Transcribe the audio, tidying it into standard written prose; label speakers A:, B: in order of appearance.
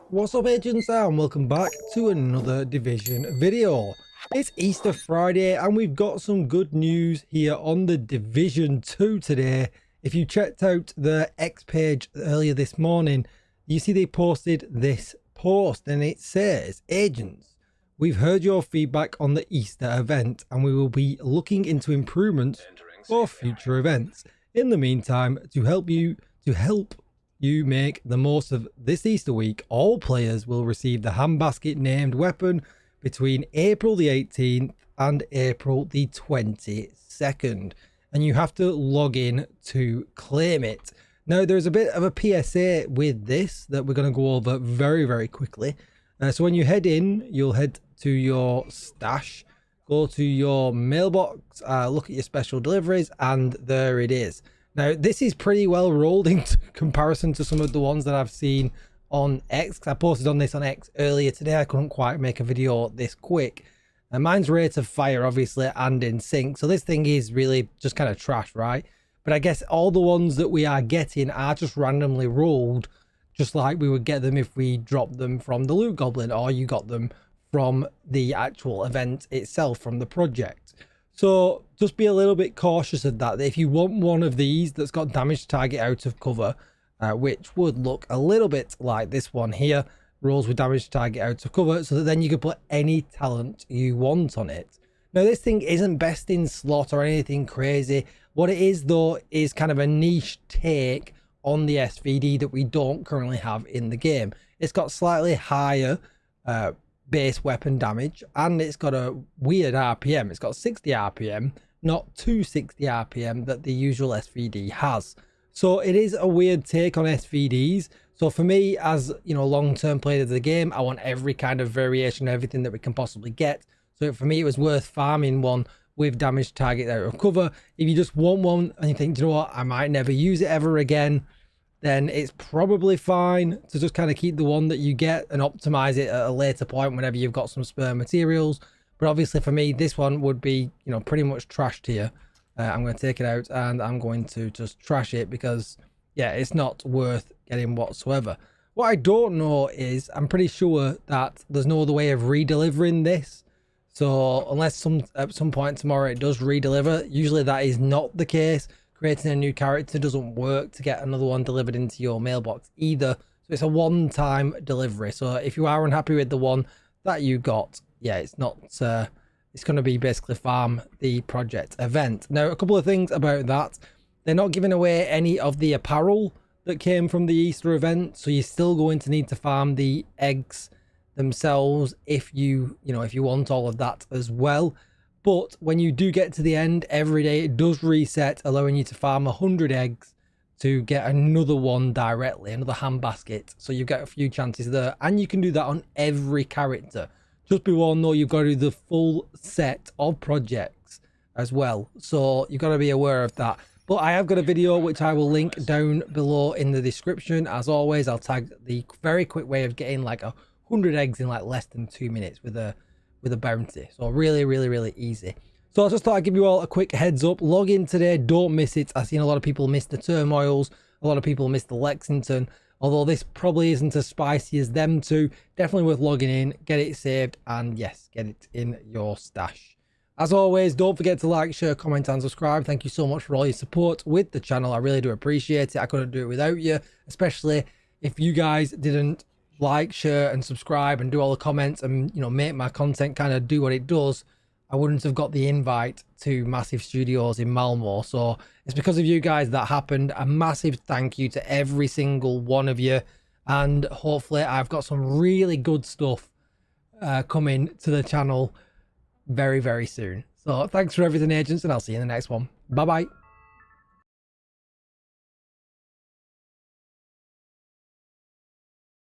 A: What's up, agents, and welcome back to another Division video. It's Easter Friday and we've got some good news here on the Division 2 today. If you checked out the X page earlier this morning, you see they posted this post and it says, "Agents, we've heard your feedback on the Easter event and we will be looking into improvements for future events. In the meantime, to help you make the most of this Easter week, all players will receive the Handbasket named weapon between April the 18th and April the 22nd. And you have to log in to claim it." Now, there's a bit of a PSA with this that we're going to go over very, very quickly. So when you head in, you'll head to your stash, go to your mailbox, look at your special deliveries, and there it is. Now, this is pretty well rolled in comparison to some of the ones that I've seen on X. I posted on this on X earlier today. I couldn't quite make a video this quick. Mine's rate of fire, obviously, and in sync. So this thing is really just kind of trash, right? But I guess all the ones that we are getting are just randomly rolled, just like we would get them if we dropped them from the Loot Goblin, or you got them from the actual event itself, from the project. So just be a little bit cautious of that. If you want one of these that's got damage target out of cover, which would look a little bit like this one here, rolls with damage target out of cover, so that then you can put any talent you want on it. Now, this thing isn't best in slot or anything crazy. What it is, though, is kind of a niche take on the SVD that we don't currently have in the game. It's got slightly higher base weapon damage, and it's got a weird RPM. It's got 60 RPM, not 260 RPM that the usual SVD has. So it is a weird take on SVDs. So for me, as you know, long-term player of the game, I want every kind of variation, everything that we can possibly get. So for me, it was worth farming one with damage target out of cover. If you just want one and you think, do you know what, I might never use it ever again, then it's probably fine to just kind of keep the one that you get and optimize it at a later point whenever you've got some spare materials. But obviously for me, this one would be, you know, pretty much trashed here. I'm going to take it out and I'm going to just trash it because, yeah, it's not worth getting whatsoever. What I don't know is, I'm pretty sure that there's no other way of redelivering this. So unless at some point tomorrow it does redeliver, usually that is not the case. Creating a new character doesn't work to get another one delivered into your mailbox either. So it's a one-time delivery. So if you are unhappy with the one that you got, yeah, it's not, it's going to be basically farm the project event. Now, a couple of things about that. They're not giving away any of the apparel that came from the Easter event. So you're still going to need to farm the eggs themselves if you want all of that as well. But when you do get to the end, every day it does reset, allowing you to farm 100 eggs to get another one directly, another handbasket. So you get a few chances there, and you can do that on every character. Just be warned though, you've got to do the full set of projects as well. So you've got to be aware of that. But I have got a video which I will link down below in the description. As always, I'll tag the very quick way of getting like 100 eggs in like less than 2 minutes with a bounty. So really easy. So I just thought I'd give you all a quick heads up. Log in today, don't miss it. I've seen a lot of people miss the Turmoils, a lot of people miss the Lexington, although this probably isn't as spicy as them two. Definitely worth logging in, get it saved, and yes, get it in your stash. As always, don't forget to like, share, comment, and subscribe. Thank you so much for all your support with the channel. I really do appreciate it. I couldn't do it without you, especially if you guys didn't like, share, and subscribe and do all the comments and, you know, make my content kind of do what it does. I wouldn't have got the invite to Massive Studios in Malmo. So it's because of you guys that happened. A massive thank you to every single one of you, and hopefully I've got some really good stuff coming to the channel very soon. So thanks for everything, agents, and I'll see you in the next one. Bye bye.